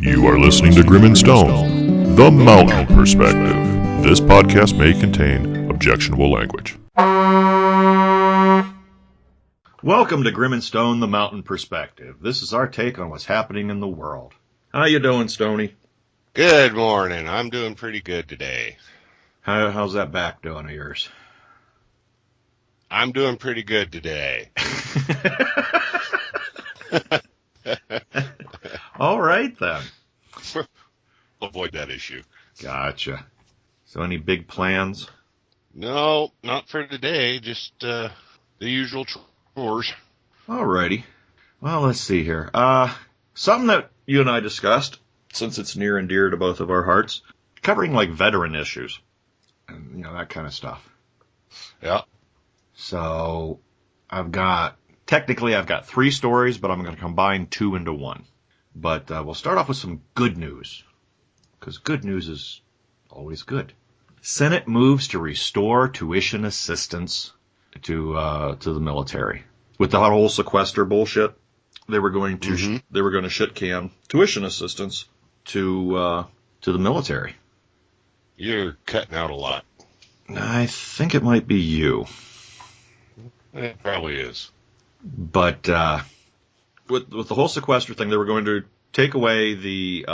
You are listening to Grim and Stone, the Mountain Perspective. This podcast may contain objectionable language. Welcome to Grim and Stone, the Mountain Perspective. This is our take on what's happening in the world. How you doing, Stoney? Good morning. I'm doing pretty good today. How's that back doing of yours? I'm doing pretty good today. All right, then. Avoid that issue. Gotcha. So any big plans? No, not for today. Just the usual chores. All righty. Well, let's see here. Something that you and I discussed, since it's near and dear to both of our hearts, covering like veteran issues and, you know, that kind of stuff. Yeah. So I've got three stories, but I'm going to combine two into one. But we'll start off with some good news, because good news is always good. Senate moves to restore tuition assistance to the military. With the whole sequester bullshit, they were going to shit can tuition assistance to the military. You're cutting out a lot. I think it might be you. It probably is. But with the whole sequester thing, they were going to take away the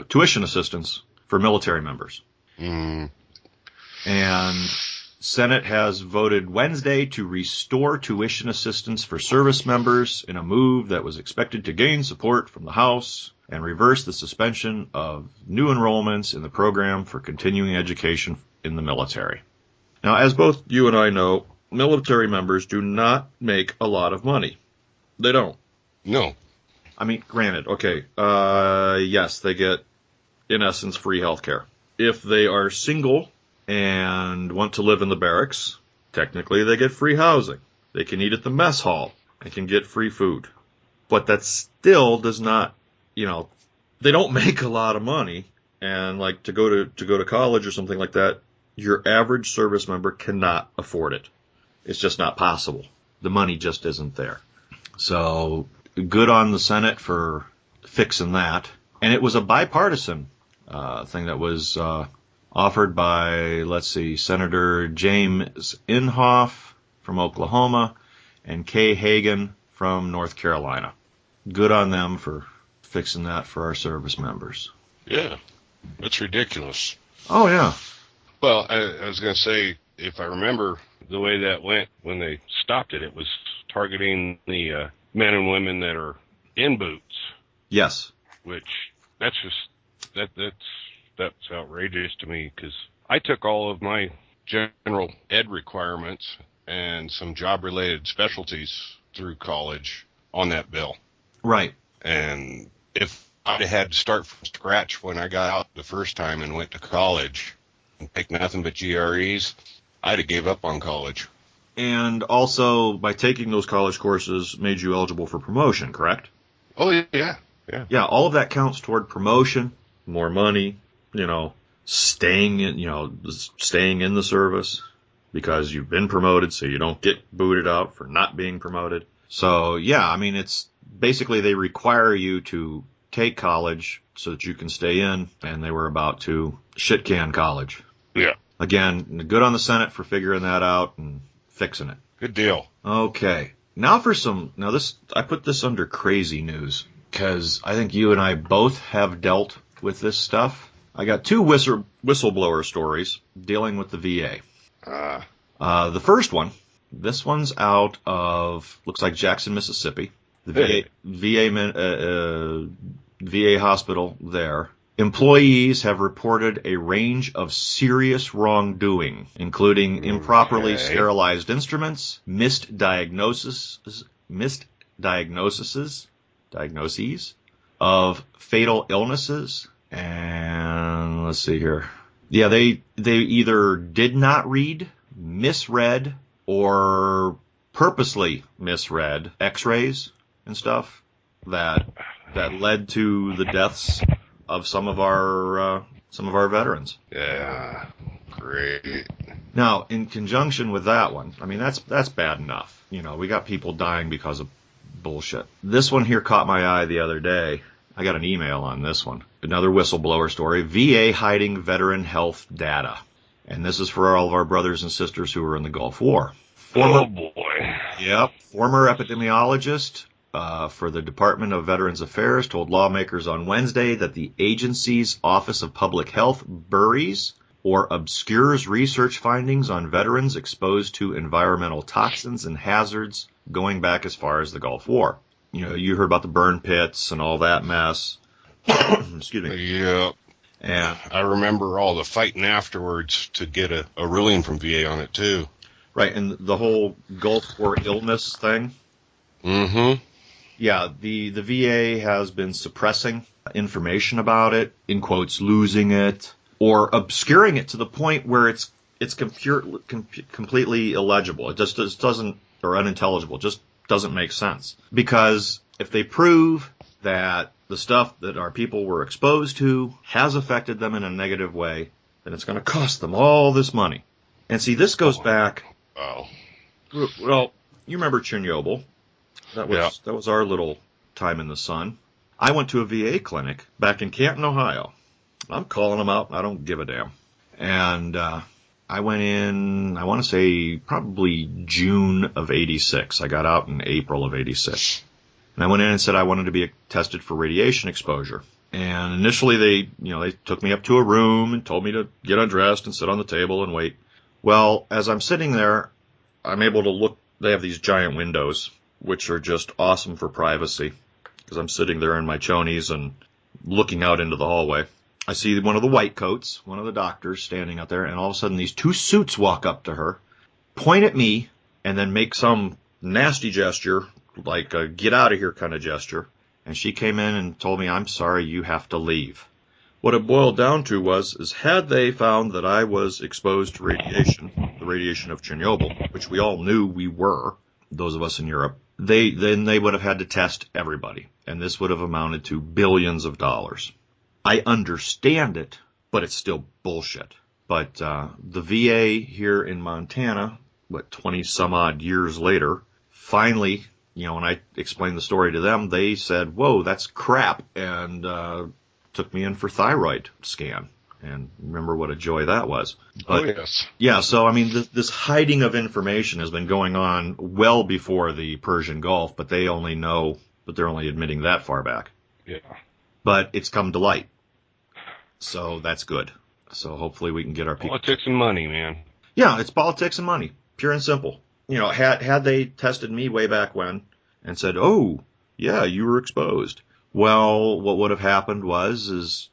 tuition assistance for military members. Mm. And Senate has voted Wednesday to restore tuition assistance for service members in a move that was expected to gain support from the House and reverse the suspension of new enrollments in the program for continuing education in the military. Now, as both you and I know, military members do not make a lot of money. They don't. No. I mean, granted, okay, yes, they get, in essence, free health care. If they are single and want to live in the barracks, technically they get free housing. They can eat at the mess hall and can get free food. But that still does not, you know, they don't make a lot of money. And like to go to college or something like that, your average service member cannot afford it. It's just not possible. The money just isn't there. So good on the Senate for fixing that. And it was a bipartisan thing that was offered by, let's see, Senator James Inhofe from Oklahoma and Kay Hagan from North Carolina. Good on them for fixing that for our service members. Yeah, that's ridiculous. Oh, yeah. Well, I was going to say, if I remember the way that went when they stopped it, it was targeting the men and women that are in boots. Yes. Which, that's outrageous to me, because I took all of my general ed requirements and some job-related specialties through college on that bill. Right. And if I'd had to start from scratch when I got out the first time and went to college and take nothing but GREs, I'd have gave up on college. And also, by taking those college courses, made you eligible for promotion, correct? Oh, yeah. Yeah, all of that counts toward promotion, more money, you know, staying in the service because you've been promoted, so you don't get booted out for not being promoted. So, yeah, I mean, it's basically they require you to take college so that you can stay in, and they were about to shit can college. Yeah. Again, good on the Senate for figuring that out and fixing it. Good deal. Okay. Now I put this under crazy news because I think you and I both have dealt with this stuff. I got two whistleblower stories dealing with the VA. The first one, this one's out of, looks like Jackson, Mississippi. The VA hospital there. Employees have reported a range of serious wrongdoing, including improperly sterilized instruments, missed diagnoses of fatal illnesses, and let's see here. Yeah, they either did not read, misread, or purposely misread X-rays and stuff that led to the deaths of some of our veterans. Yeah, great. Now, in conjunction with that one, I mean that's bad enough. You know, we got people dying because of bullshit. This one here caught my eye the other day, I got an email on this one. Another whistleblower story. VA hiding veteran health data. And this is for all of our brothers and sisters who were in the Gulf War. Oh, boy. Yep. Former epidemiologist for the Department of Veterans Affairs told lawmakers on Wednesday that the agency's Office of Public Health buries or obscures research findings on veterans exposed to environmental toxins and hazards going back as far as the Gulf War. You know, you heard about the burn pits and all that mess. Excuse me. Yeah. And I remember all the fighting afterwards to get a ruling from VA on it, too. right, and the whole Gulf War illness thing. Mm-hmm. Yeah, the VA has been suppressing information about it, in quotes, losing it, or obscuring it to the point where it's completely illegible. It just doesn't, or unintelligible, just doesn't make sense. Because if they prove that the stuff that our people were exposed to has affected them in a negative way, then it's going to cost them all this money. And see, this goes back, Wow. well, you remember Chernobyl. That was our little time in the sun. I went to a VA clinic back in Canton, Ohio. I'm calling them out. I don't give a damn. And I went in, I want to say probably June of 86. I got out in April of 86. And I went in and said I wanted to be tested for radiation exposure. And initially they took me up to a room and told me to get undressed and sit on the table and wait. Well, as I'm sitting there, I'm able to look. They have these giant windows, which are just awesome for privacy, because I'm sitting there in my chonies and looking out into the hallway. I see one of the white coats, one of the doctors standing out there, and all of a sudden these two suits walk up to her, point at me, and then make some nasty gesture, like a get out of here kind of gesture. And she came in and told me, I'm sorry, you have to leave. What it boiled down to is had they found that I was exposed to radiation, the radiation of Chernobyl, which we all knew we were, those of us in Europe, then they would have had to test everybody. And this would have amounted to billions of dollars. I understand it, but it's still bullshit. But the VA here in Montana, 20 some odd years later, finally, when I explained the story to them, they said, whoa, that's crap, and took me in for thyroid scan. And remember what a joy that was. But, oh, yes. Yeah, so, I mean, this hiding of information has been going on well before the Persian Gulf, but they're only admitting that far back. Yeah. But it's come to light. So that's good. So hopefully we can get our people. Politics and money, man. Yeah, it's politics and money. Pure and simple. Had they tested me way back when and said, oh, yeah, you were exposed. Well, what would have happened is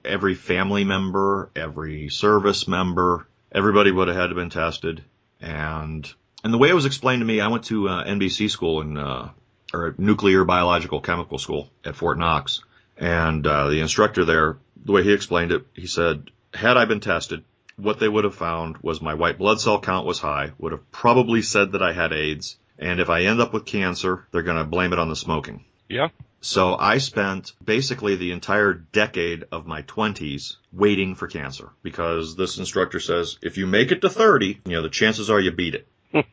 every family member, every service member, everybody would have had to been tested. And the way it was explained to me, I went to NBC school or nuclear biological chemical school at Fort Knox. And the instructor there, the way he explained it, he said, had I been tested, what they would have found was my white blood cell count was high, would have probably said that I had AIDS, and if I end up with cancer, they're going to blame it on the smoking. Yeah. So I spent basically the entire decade of my 20s waiting for cancer, because this instructor says, if you make it to 30, the chances are you beat it.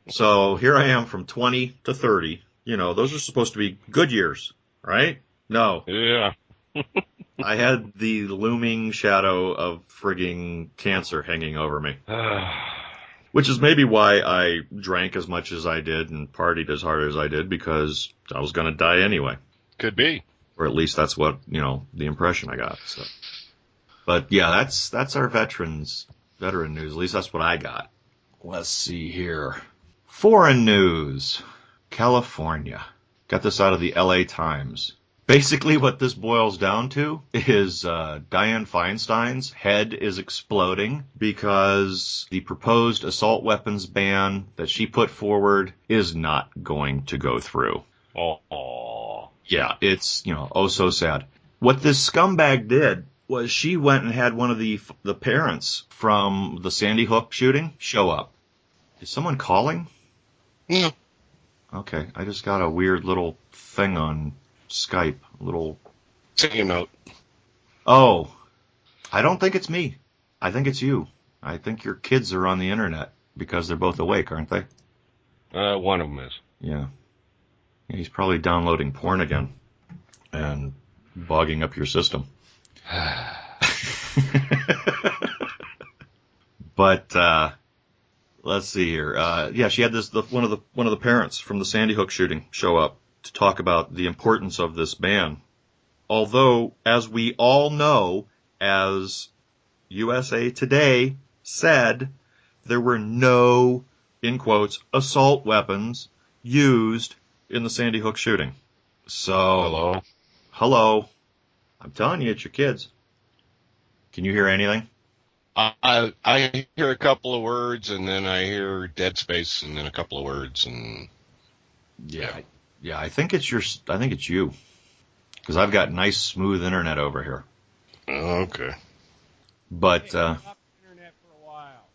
So here I am from 20 to 30. Those are supposed to be good years, right? No. Yeah. I had the looming shadow of frigging cancer hanging over me. Which is maybe why I drank as much as I did and partied as hard as I did, because I was going to die anyway. Could be. Or at least that's what, the impression I got. So. But yeah, that's our veteran news. At least that's what I got. Let's see here. Foreign news. California. Got this out of the LA Times. Basically what this boils down to is Dianne Feinstein's head is exploding because the proposed assault weapons ban that she put forward is not going to go through. Oh. Yeah, it's, oh so sad. What this scumbag did was she went and had one of the parents from the Sandy Hook shooting show up. Is someone calling? No. Okay, I just got a weird little thing on Skype, Send you a note. Oh, I don't think it's me. I think it's you. I think your kids are on the internet because they're both awake, aren't they? One of them is. Yeah. He's probably downloading porn again. and bogging up your system. But let's see here. Yeah, she had one of the parents from the Sandy Hook shooting show up to talk about the importance of this ban. Although, as we all know, as USA Today said, there were no, in quotes, assault weapons used in the Sandy Hook shooting. So, hello. I'm telling you, it's your kids. Can you hear anything? I hear a couple of words, and then I hear dead space, and then a couple of words, and yeah. I think it's you, because I've got nice, smooth internet over here. Okay. But internet for a while.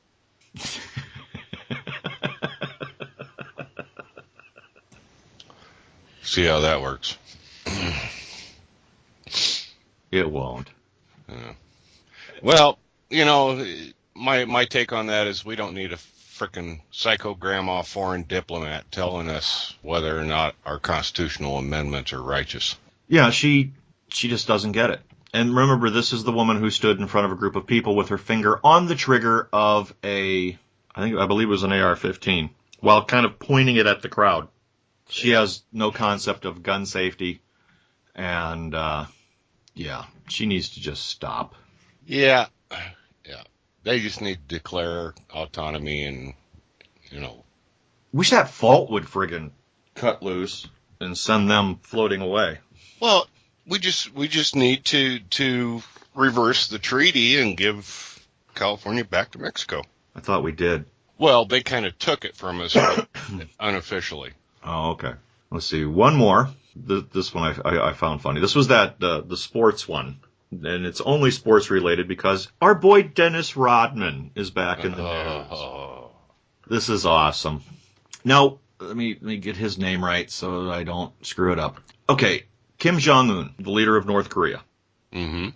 See how that works. It won't. Yeah. Well, my take on that is we don't need a frickin' psycho grandma foreign diplomat telling us whether or not our constitutional amendments are righteous. Yeah, she just doesn't get it. And remember, this is the woman who stood in front of a group of people with her finger on the trigger of I believe it was an AR-15, while kind of pointing it at the crowd. She has no concept of gun safety, and she needs to just stop. Yeah. They just need to declare autonomy, and Wish that fault would friggin' cut loose and send them floating away. Well, we just need to reverse the treaty and give California back to Mexico. I thought we did. Well, they kind of took it from us unofficially. Oh, okay. Let's see. One more. This one I found funny. This was the sports one. And it's only sports related because our boy Dennis Rodman is back in the news. This is awesome. Now, let me get his name right so that I don't screw it up. Okay, Kim Jong-un, the leader of North Korea. Mm-hmm.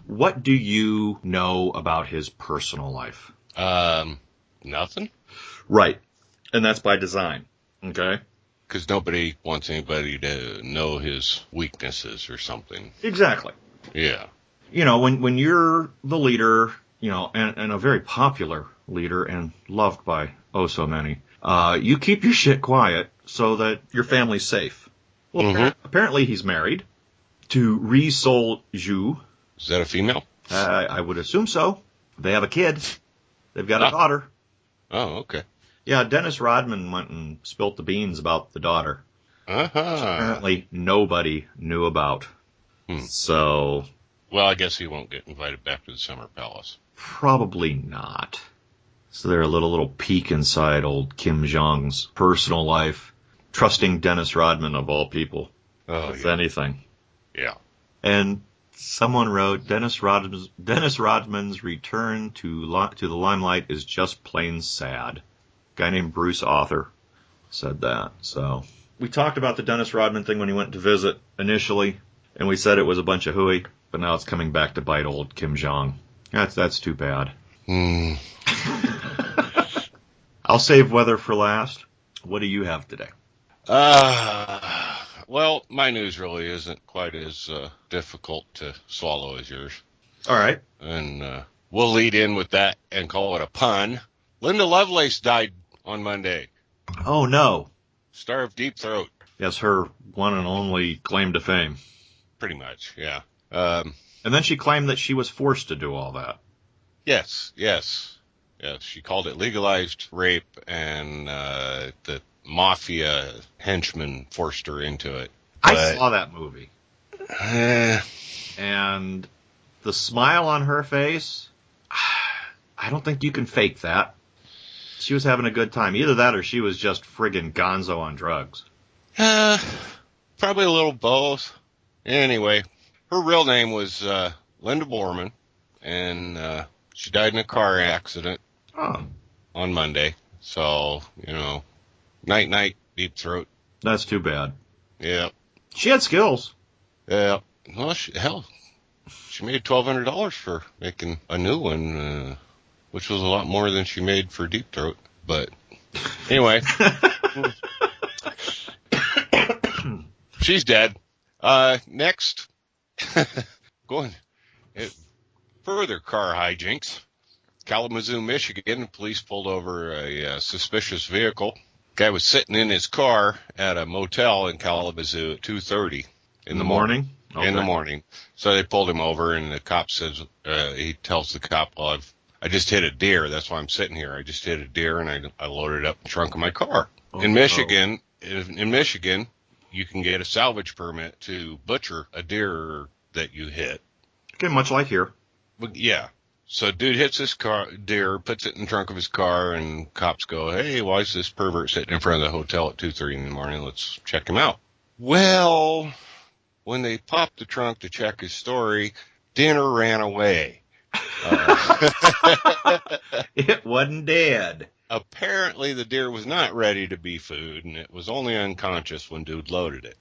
What do you know about his personal life? Nothing. Right. And that's by design. Okay? Because nobody wants anybody to know his weaknesses or something. Exactly. Yeah. When you're the leader, and a very popular leader and loved by oh so many, you keep your shit quiet so that your family's safe. Well, apparently he's married to Ri Sol-ju. Is that a female? I would assume so. They have a kid. They've got a daughter. Oh, okay. Yeah, Dennis Rodman went and spilt the beans about the daughter. Uh-huh. Apparently nobody knew about. So... Well, I guess he won't get invited back to the Summer Palace. Probably not. So they're a little peek inside old Kim Jong's personal life, trusting Dennis Rodman of all people with anything. Yeah. And someone wrote, Dennis Rodman's return to the limelight is just plain sad. A guy named Bruce Author said that. So we talked about the Dennis Rodman thing when he went to visit initially, and we said it was a bunch of hooey. But now it's coming back to bite old Kim Jong. That's too bad. I'll save weather for last. What do you have today? Well, my news really isn't quite as difficult to swallow as yours. All right. And we'll lead in with that and call it a pun. Linda Lovelace died on Monday. Oh, no. Star of Deep Throat. Yes, her one and only claim to fame. Pretty much, yeah. And then she claimed that she was forced to do all that. Yes. She called it legalized rape, and the mafia henchmen forced her into it. I saw that movie. And the smile on her face, I don't think you can fake that. She was having a good time. Either that or she was just friggin' gonzo on drugs. Probably a little both. Anyway, her real name was Linda Borman, and she died in a car accident on Monday. So, night, deep throat. That's too bad. Yeah. She had skills. Yeah. Well, she made $1,200 for making a new one, which was a lot more than she made for deep throat. But anyway, she's dead. Next, going further car hijinks. Kalamazoo, Michigan, police pulled over a suspicious vehicle. Guy was sitting in his car at a motel in Kalamazoo at 2:30 in the morning. Okay. In the morning. So they pulled him over, and the cop says, he tells the cop, well, I just hit a deer. That's why I'm sitting here. I just hit a deer, and I loaded it up in the trunk of my car. In Michigan, you can get a salvage permit to butcher a deer that you hit. Okay, much like here. But yeah. So dude hits this deer, puts it in the trunk of his car, and cops go, hey, why is this pervert sitting in front of the hotel at 2:30 in the morning? Let's check him out. Well, when they popped the trunk to check his story, dinner ran away. It wasn't dead. Apparently the deer was not ready to be food, and it was only unconscious when dude loaded it.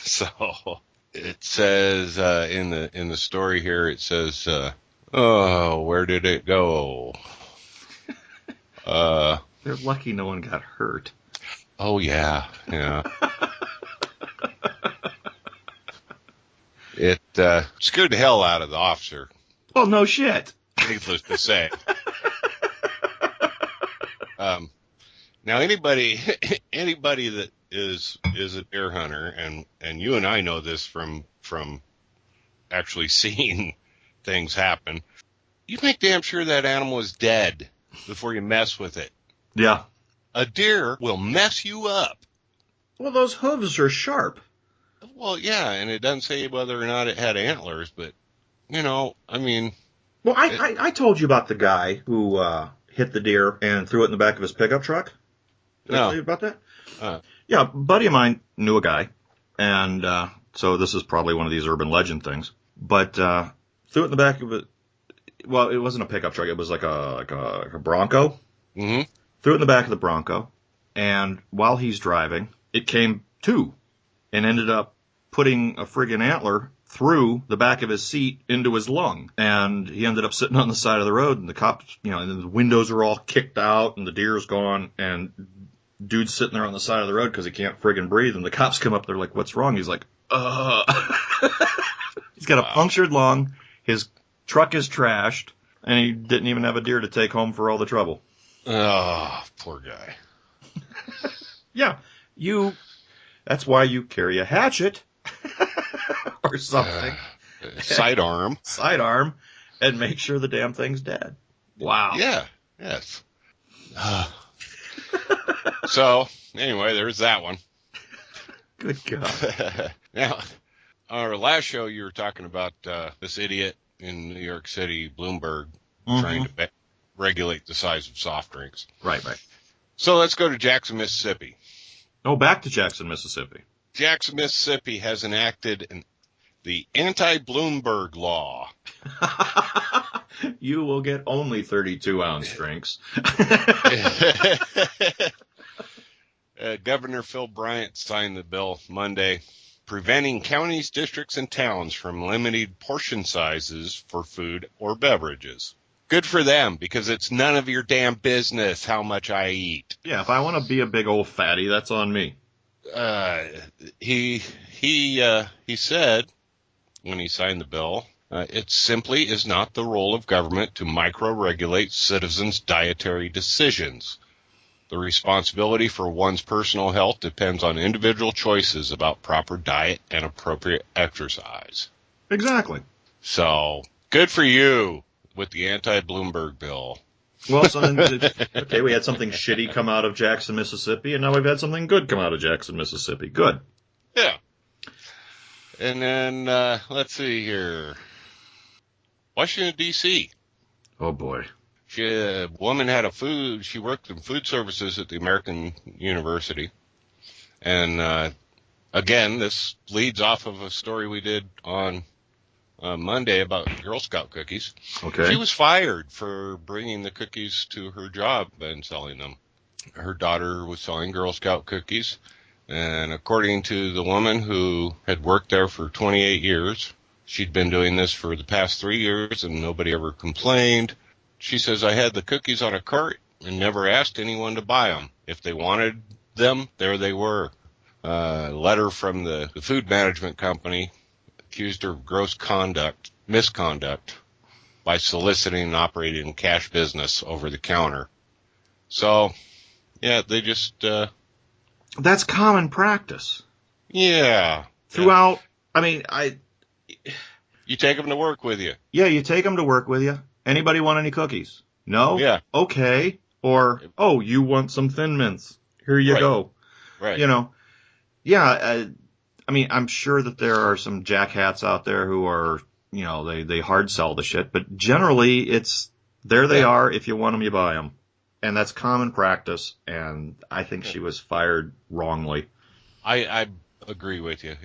So it says in the story here, it says, oh, where did it go? They're lucky no one got hurt. Oh yeah. It scared the hell out of the officer. Well, no shit. Needless to say. Now anybody that is a deer hunter, and you and I know this from actually seeing things happen, you make damn sure that animal is dead before you mess with it. Yeah. A deer will mess you up. Well, those hooves are sharp. Well, yeah, and it doesn't say whether or not it had antlers, but, I mean... Well, I told you about the guy who hit the deer and threw it in the back of his pickup truck. Did I tell you about that? Yeah, a buddy of mine knew a guy, and so this is probably one of these urban legend things, but threw it in the back of it. Well, it wasn't a pickup truck. It was like a Bronco. Mm-hmm. Threw it in the back of the Bronco, and while he's driving, it came to and ended up putting a friggin' antler through the back of his seat into his lung. And he ended up sitting on the side of the road, and the cops, and the windows are all kicked out, and the deer's gone, and dude's sitting there on the side of the road because he can't friggin' breathe, and the cops come up, they're like, what's wrong? He's like, He's got a punctured lung, his truck is trashed, and he didn't even have a deer to take home for all the trouble. Oh, poor guy. Yeah, that's why you carry a hatchet or something. Sidearm, and make sure the damn thing's dead. Wow. Yeah, yes. So, anyway, there's that one. Good God. Now, on our last show, you were talking about this idiot in New York City, Bloomberg, trying to regulate the size of soft drinks. Right. So let's go to Jackson, Mississippi. Oh, back to Jackson, Mississippi. Jackson, Mississippi has enacted the Anti-Bloomberg Law. You will get only 32-ounce drinks. Governor Phil Bryant signed the bill Monday, preventing counties, districts, and towns from limiting portion sizes for food or beverages. Good for them, because it's none of your damn business how much I eat. Yeah, if I want to be a big old fatty, that's on me. He said when he signed the bill, it simply is not the role of government to micro-regulate citizens' dietary decisions. The responsibility for one's personal health depends on individual choices about proper diet and appropriate exercise. Exactly. So, good for you with the anti-Bloomberg bill. Well, okay, we had something shitty come out of Jackson, Mississippi, and now we've had something good come out of Jackson, Mississippi. Good. Yeah. And then, let's see here. Washington, D.C. Oh, boy. A woman had she worked in food services at the American University. And, again, this leads off of a story we did on Monday about Girl Scout cookies. Okay. She was fired for bringing the cookies to her job and selling them. Her daughter was selling Girl Scout cookies. And according to the woman who had worked there for 28 years, she'd been doing this for the past 3 years and nobody ever complained. She says, I had the cookies on a cart and never asked anyone to buy them. If they wanted them, there they were. letter from the food management company accused her of gross misconduct by soliciting and operating a cash business over the counter. So, yeah, they just... That's common practice. Yeah. Throughout, I mean, You take them to work with you. Yeah, you take them to work with you. Anybody want any cookies? No? Yeah. Okay. Or, oh, you want some Thin Mints? Here you go. Right. You know, yeah, I mean, I'm sure that there are some jackhats out there who are, you know, they hard sell the shit, but generally it's, there they are. If you want them, you buy them. And that's common practice, and I think she was fired wrongly. I agree with you.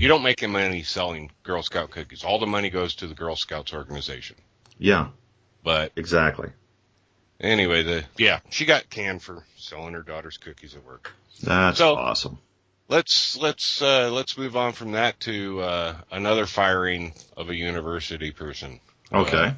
You don't make any money selling Girl Scout cookies. All the money goes to the Girl Scouts organization. Yeah. But exactly. Anyway, she got canned for selling her daughter's cookies at work. That's awesome. Let's move on from that to another firing of a university person. Okay.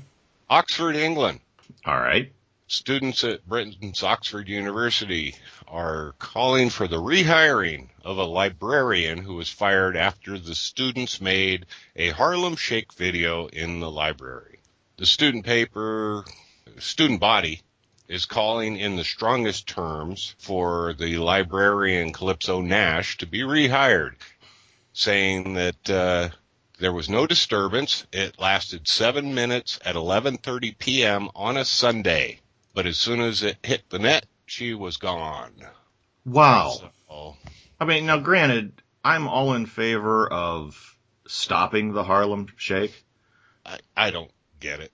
Oxford, England. All right. Students at Britain's Oxford University are calling for the rehiring of a librarian who was fired after the students made a Harlem Shake video in the library. The student body is calling in the strongest terms for the librarian Calypso Nash to be rehired, saying that there was no disturbance. It lasted 7 minutes at 11:30 p.m. on a Sunday. But as soon as it hit the net, she was gone. Wow. So, I mean, now granted, I'm all in favor of stopping the Harlem Shake. I don't get it.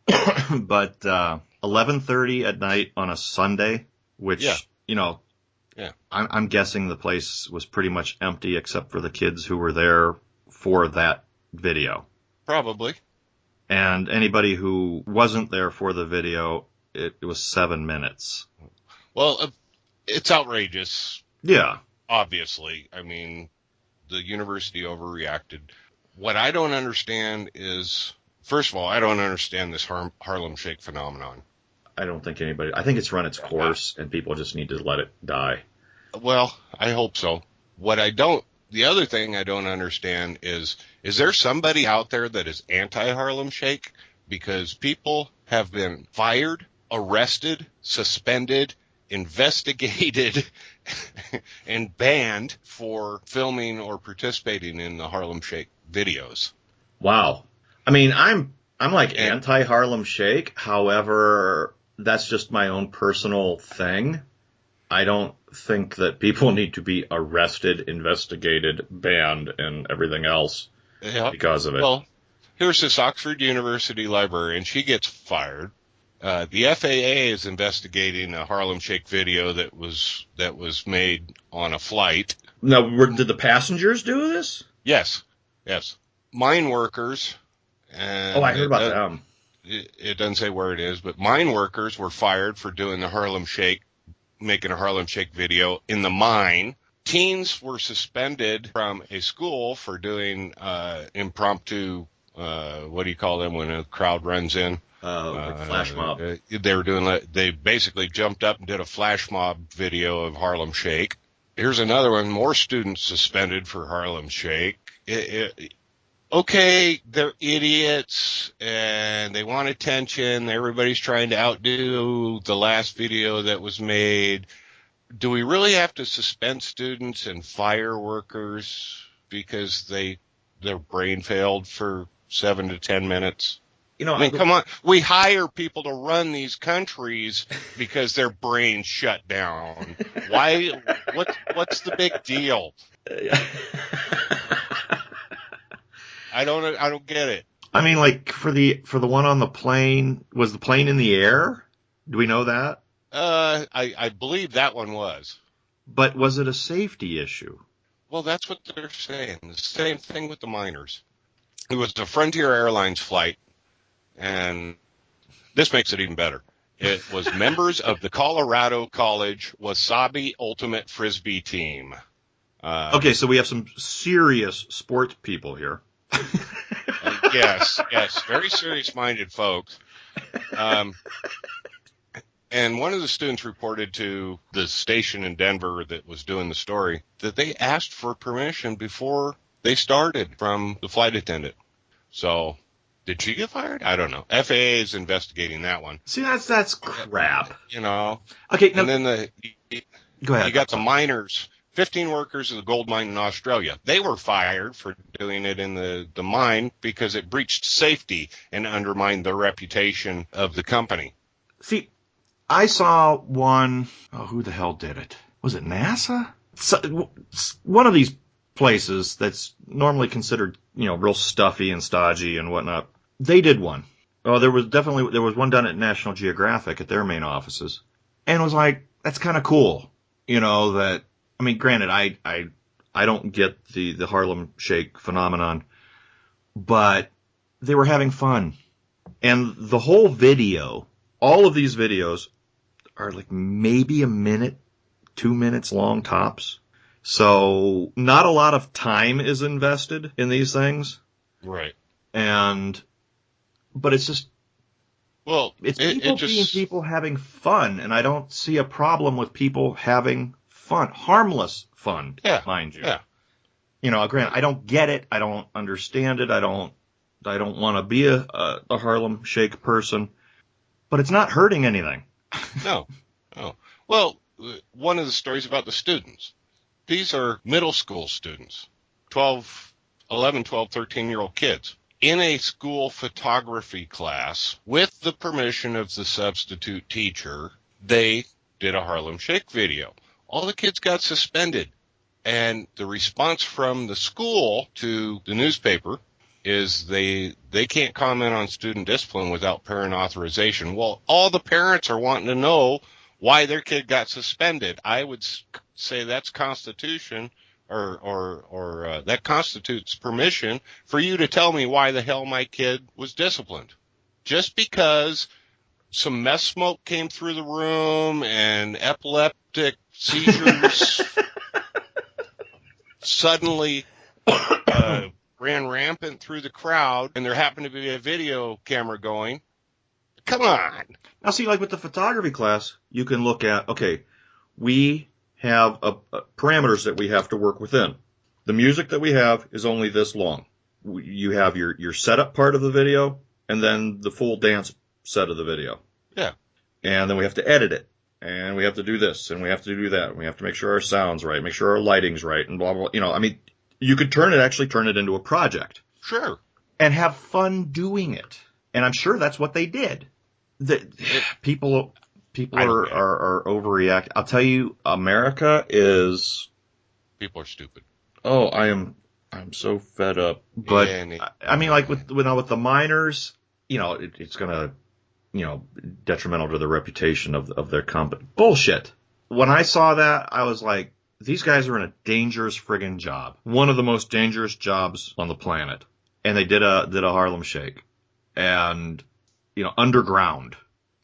But 11:30 at night on a Sunday, which, you know, I'm guessing the place was pretty much empty except for the kids who were there for that video. Probably. And anybody who wasn't there for the video, it was 7 minutes. Well, it's outrageous. Yeah. Obviously. I mean, the university overreacted. What I don't understand is, first of all, I don't understand this Harlem Shake phenomenon. I don't think I think it's run its course and people just need to let it die. Well, I hope so. The other thing I don't understand is there somebody out there that is anti-Harlem Shake? Because people have been fired, arrested, suspended, investigated, and banned for filming or participating in the Harlem Shake videos. Wow. I mean, I'm like anti-Harlem Shake. However, that's just my own personal thing. I don't think that people need to be arrested, investigated, banned, and everything else because of it. Well, here's this Oxford University librarian. She gets fired. The FAA is investigating a Harlem Shake video that was made on a flight. Now, did the passengers do this? Yes. Mine workers. And I heard about them. It doesn't say where it is, but mine workers were fired for doing the Harlem Shake, making a Harlem Shake video in the mine. Teens were suspended from a school for doing impromptu, what do you call them when a crowd runs in? Like flash mob. They basically jumped up and did a flash mob video of Harlem Shake. Here's another one, more students suspended for Harlem Shake. Okay, they're idiots and they want attention. Everybody's trying to outdo the last video that was made. Do we really have to suspend students and fire workers because their brain failed for 7 to 10 minutes? You know, I mean, come on. We hire people to run these countries because their brains shut down. Why? What's the big deal? I don't get it. I mean, like for the one on the plane, was the plane in the air? Do we know that? I believe that one was. But was it a safety issue? Well, that's what they're saying. The same thing with the miners. It was a Frontier Airlines flight, and this makes it even better. It was members of the Colorado College Wasabi Ultimate Frisbee team. Okay, so we have some serious sports people here. Yes, very serious-minded folks. And one of the students reported to the station in Denver that was doing the story that they asked for permission before they started from the flight attendant. So, did she get fired? I don't know. FAA is investigating that one. See, that's crap. You know. Okay, now, And then go ahead. you got the miners, 15 workers of the gold mine in Australia. They were fired for doing it in the mine because it breached safety and undermined the reputation of the company. See, I saw one, who the hell did it? Was it NASA? One of these places that's normally considered, real stuffy and stodgy and whatnot. They did one. Oh, there was one done at National Geographic at their main offices. And it was like, that's kind of cool. Granted, I don't get the Harlem Shake phenomenon, but they were having fun. And the whole video, all of these videos are like maybe a minute, 2 minutes long tops. So not a lot of time is invested in these things. Right. But it's just, it's people being people having fun. And I don't see a problem with people having fun, harmless fun, mind you. Yeah. Granted, I don't get it. I don't understand it. I don't want to be a Harlem Shake person, but it's not hurting anything. No. Well, one of the stories about the students. These are middle school students, 11, 12, 13-year-old kids. In a school photography class, with the permission of the substitute teacher, they did a Harlem Shake video. All the kids got suspended. And the response from the school to the newspaper is they can't comment on student discipline without parent authorization. Well, all the parents are wanting to know why their kid got suspended. I would say that's Constitution or that constitutes permission for you to tell me why the hell my kid was disciplined. Just because some meth smoke came through the room and epileptic seizures suddenly ran rampant through the crowd, and there happened to be a video camera going. Come on. Now, see, like with the photography class, you can look at, okay, we have parameters that we have to work within. The music that we have is only this long. You have your setup part of the video, and then the full dance set of the video. Yeah. And then we have to edit it, and we have to do this, and we have to do that, and we have to make sure our sound's right, make sure our lighting's right, and blah, blah, blah. You could turn it into a project. Sure. And have fun doing it. And I'm sure that's what they did. People are overreacting. I'll tell you, America is... People are stupid. Oh, I'm so fed up. But, like with the miners, it's going to, detrimental to the reputation of their company. Bullshit. When I saw that, I was like, these guys are in a dangerous friggin' job. One of the most dangerous jobs on the planet. And they did a Harlem Shake. And, underground.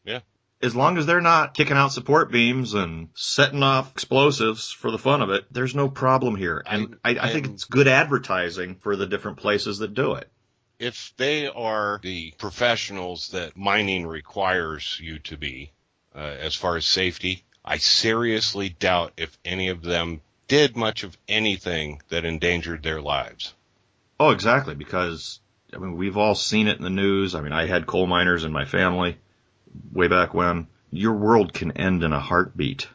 Yeah. As long as they're not kicking out support beams and setting off explosives for the fun of it, there's no problem here. And I think it's good advertising for the different places that do it. If they are the professionals that mining requires you to be, as far as safety, I seriously doubt if any of them did much of anything that endangered their lives. Oh, exactly, because, we've all seen it in the news. I had coal miners in my family way back when. Your world can end in a heartbeat.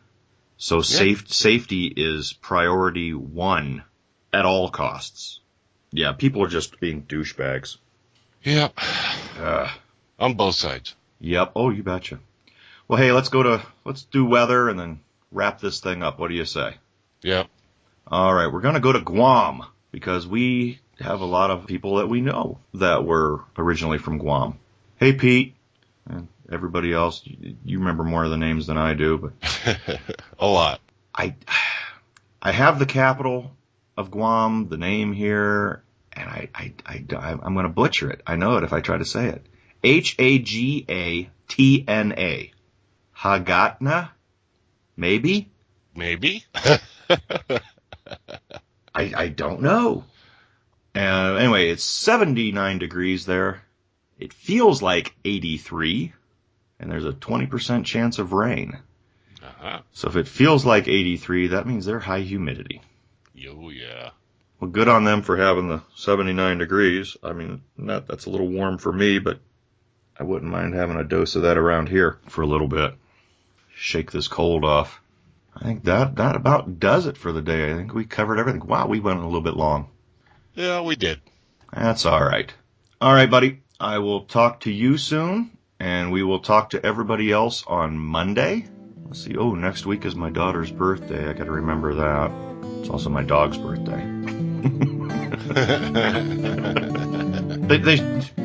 So safety is priority one at all costs. Yeah, people are just being douchebags. Yep. On both sides. Yep. Oh, you betcha. Well, hey, let's do weather and then wrap this thing up. What do you say? Yep. All right, we're going to go to Guam because we have a lot of people that we know that were originally from Guam. Hey, Pete, and everybody else, you remember more of the names than I do, but a lot. I have the capital of Guam, the name here, and I'm going to butcher it. I know it if I try to say it. Hagatna. Hagatna? Maybe? Maybe. I don't know. Anyway, it's 79 degrees there. It feels like 83. and there's a 20% chance of rain. Uh-huh. So if it feels like 83, that means they're high humidity. Oh, yeah. Well, good on them for having the 79 degrees. I mean, that's a little warm for me, but I wouldn't mind having a dose of that around here for a little bit. Shake this cold off. I think that about does it for the day. I think we covered everything. Wow, we went a little bit long. Yeah, we did. That's all right. All right, buddy. I will talk to you soon, and we will talk to everybody else on Monday. Let's see. Oh, next week is my daughter's birthday. I got to remember that. It's also my dog's birthday. They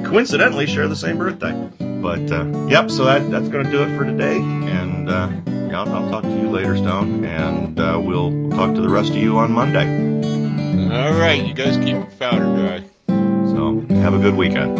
coincidentally share the same birthday. But, yep, so that's going to do it for today. And yeah, I'll talk to you later, Stone. And we'll talk to the rest of you on Monday. All right, you guys keep your powder dry. So have a good weekend.